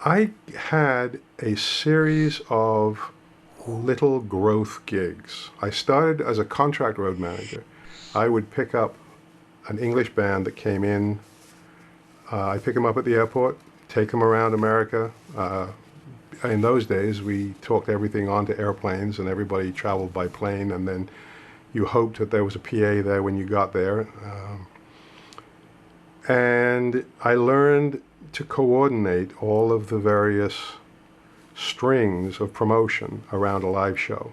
I had a series of little growth gigs. I started as a contract road manager. I would pick up an English band that came in. I'd pick them up at the airport, take them around America. In those days, we talked everything onto airplanes, and everybody traveled by plane, and then you hoped that there was a PA there when you got there. And I learned to coordinate all of the various strings of promotion around a live show.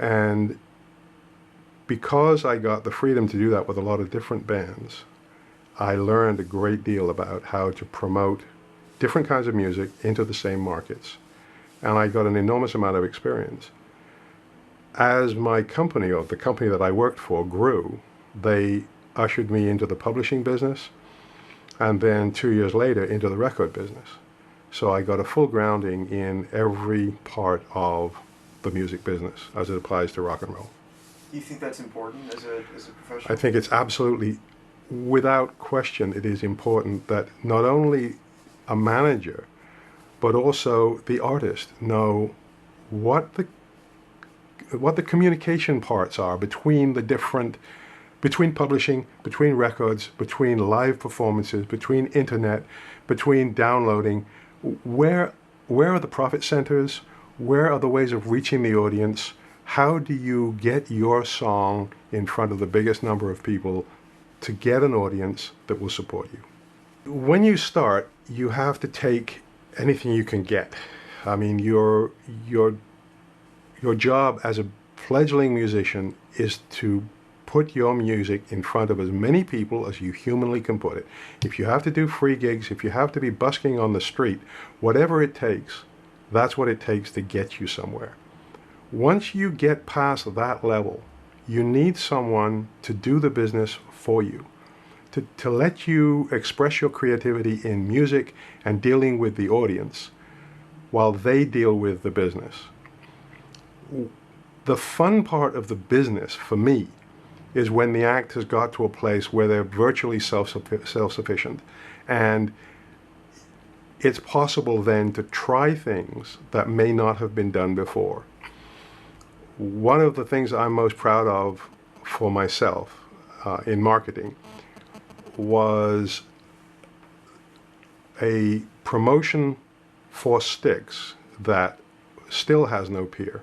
And because I got the freedom to do that with a lot of different bands, I learned a great deal about how to promote different kinds of music into the same markets. And I got an enormous amount of experience. As my company, or the company that I worked for, grew, they ushered me into the publishing business, and then 2 years later into the record business. So I got a full grounding in every part of the music business as it applies to rock and roll. Do you think that's important as a professional? I think it's absolutely, without question, it is important that not only a manager, but also the artist know what the communication parts are between between publishing, between records, between live performances, between internet, between downloading. Where are the profit centers? Where are the ways of reaching the audience? How do you get your song in front of the biggest number of people to get an audience that will support you? When you start, you have to take anything you can get. I mean, your job as a fledgling musician is to put your music in front of as many people as you humanly can put it. If you have to do free gigs, if you have to be busking on the street, whatever it takes, that's what it takes to get you somewhere. Once you get past that level, you need someone to do the business for you, to let you express your creativity in music and dealing with the audience while they deal with the business. The fun part of the business, for me, is when the act has got to a place where they're virtually self-sufficient, and it's possible then to try things that may not have been done before. One of the things I'm most proud of for myself in marketing was a promotion for Styx that still has no peer.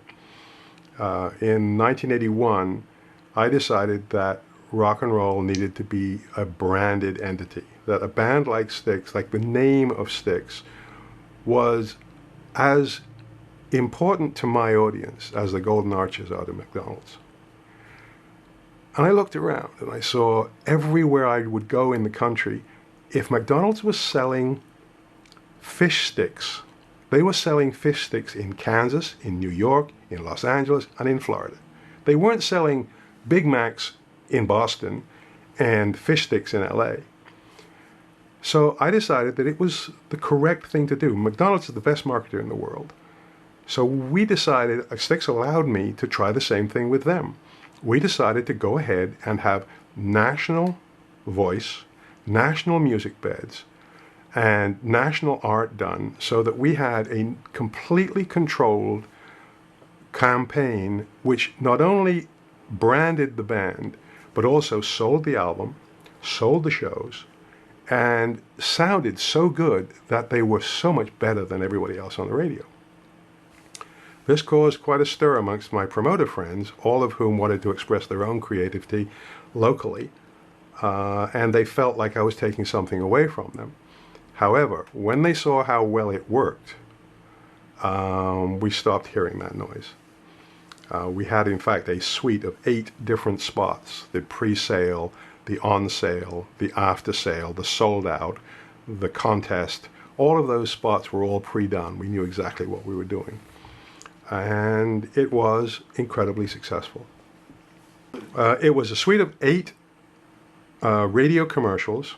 In 1981, I decided that rock and roll needed to be a branded entity, that a band like Styx, like the name of Styx, was as important to my audience as the Golden Arches are to McDonald's. And I looked around and I saw everywhere I would go in the country, if McDonald's was selling fish sticks, they were selling fish sticks in Kansas, in New York, in Los Angeles, and in Florida. They weren't selling Big Macs in Boston and fish sticks in LA. So I decided that it was the correct thing to do. McDonald's is the best marketer in the world. So we decided, Styx allowed me to try the same thing with them. We decided to go ahead and have national voice, national music beds, and national art done so that we had a completely controlled campaign which not only branded the band, but also sold the album, sold the shows, and sounded so good that they were so much better than everybody else on the radio. This caused quite a stir amongst my promoter friends, all of whom wanted to express their own creativity locally, and they felt like I was taking something away from them. However, when they saw how well it worked, we stopped hearing that noise. We had, in fact, a suite of 8 different spots: the pre-sale, the on-sale, the after-sale, the sold-out, the contest. All of those spots were all pre-done. We knew exactly what we were doing. And it was incredibly successful. It was a suite of 8 radio commercials.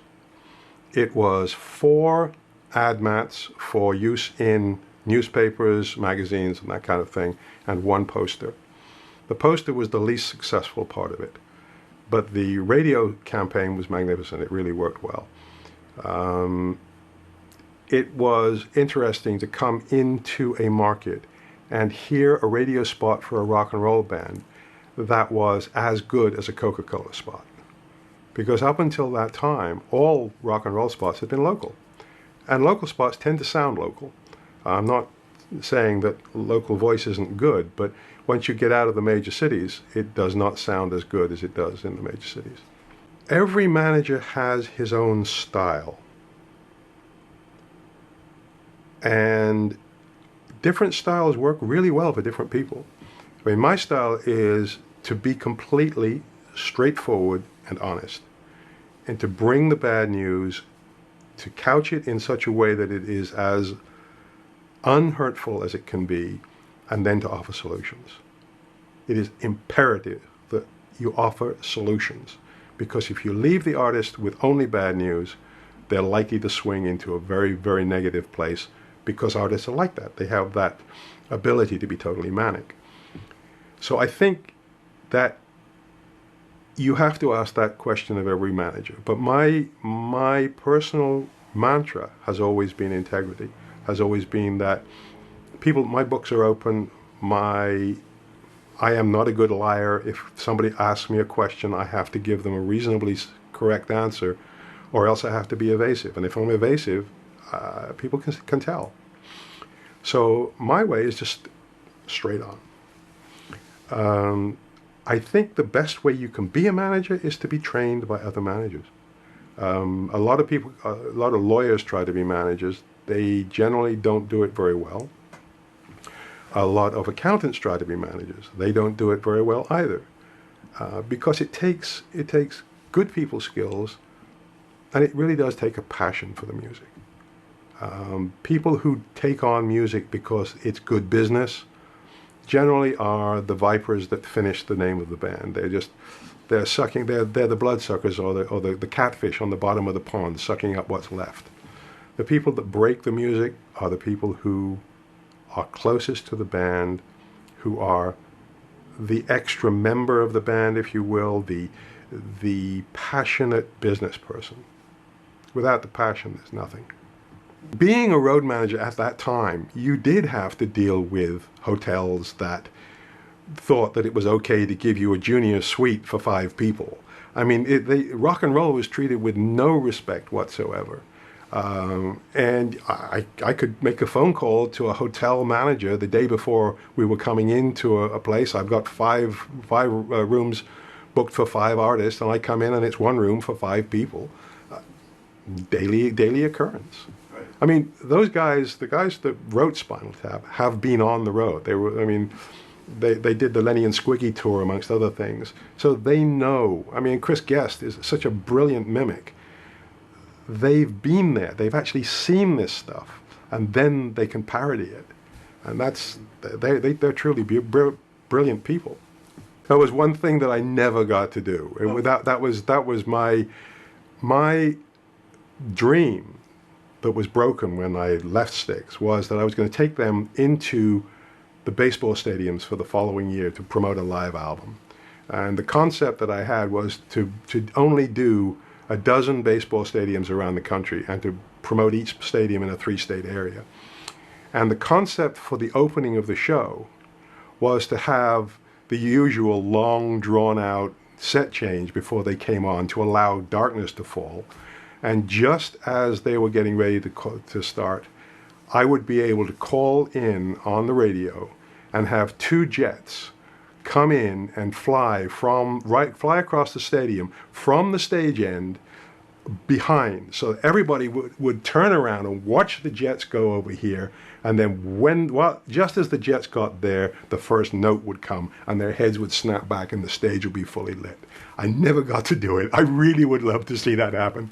It was 4 ad mats for use in newspapers, magazines, and that kind of thing, and 1 poster. The poster was the least successful part of it, but the radio campaign was magnificent. It really worked well. it was interesting to come into a market and hear a radio spot for a rock and roll band that was as good as a Coca-Cola spot. Because up until that time, all rock and roll spots had been local. And local spots tend to sound local. I'm not saying that local voice isn't good, but once you get out of the major cities, it does not sound as good as it does in the major cities. Every manager has his own style. And different styles work really well for different people. I mean, my style is to be completely straightforward and honest, and to bring the bad news, to couch it in such a way that it is as unhurtful as it can be, and then to offer solutions. It is imperative that you offer solutions, because if you leave the artist with only bad news, they're likely to swing into a very, very negative place, because artists are like that. They have that ability to be totally manic. So I think that you have to ask that question of every manager. But my personal mantra has always been integrity, has always been that my books are open. I am not a good liar. If somebody asks me a question, I have to give them a reasonably correct answer, or else I have to be evasive. And if I'm evasive, people can tell. So my way is just straight on. I think the best way you can be a manager is to be trained by other managers. A lot of lawyers try to be managers. They generally don't do it very well. A lot of accountants try to be managers. They don't do it very well either, because it takes good people skills, and it really does take a passion for the music. People who take on music because it's good business generally are the vipers that finish the name of the band. They're the bloodsuckers, or the catfish on the bottom of the pond sucking up what's left. The people that break the music are the people who are closest to the band, who are the extra member of the band, if you will, the passionate business person. Without the passion, there's nothing. Being a road manager at that time, you did have to deal with hotels that thought that it was okay to give you a junior suite for 5 people. I mean, rock and roll was treated with no respect whatsoever. And I could make a phone call to a hotel manager the day before we were coming into a place. I've got five rooms booked for 5 artists, and I come in and it's 1 room for 5 people. Daily occurrence. Right. I mean, the guys that wrote Spinal Tap have been on the road. They did the Lenny and Squiggy tour, amongst other things. So they know. I mean, Chris Guest is such a brilliant mimic. They've been there. They've actually seen this stuff, and then they can parody it. And they're truly brilliant people. That was one thing that I never got to do. That was my dream that was broken when I left Styx, was that I was going to take them into the baseball stadiums for the following year to promote a live album. And the concept that I had was to only do a dozen baseball stadiums around the country and to promote each stadium in a 3-state area. And the concept for the opening of the show was to have the usual long, drawn-out set change before they came on to allow darkness to fall. And just as they were getting ready to start, I would be able to call in on the radio and have 2 jets come in and fly across the stadium from the stage end behind, so everybody would turn around and watch the jets go over here, and then just as the jets got there, the first note would come and their heads would snap back and the stage would be fully lit. I never got to do it. I really would love to see that happen.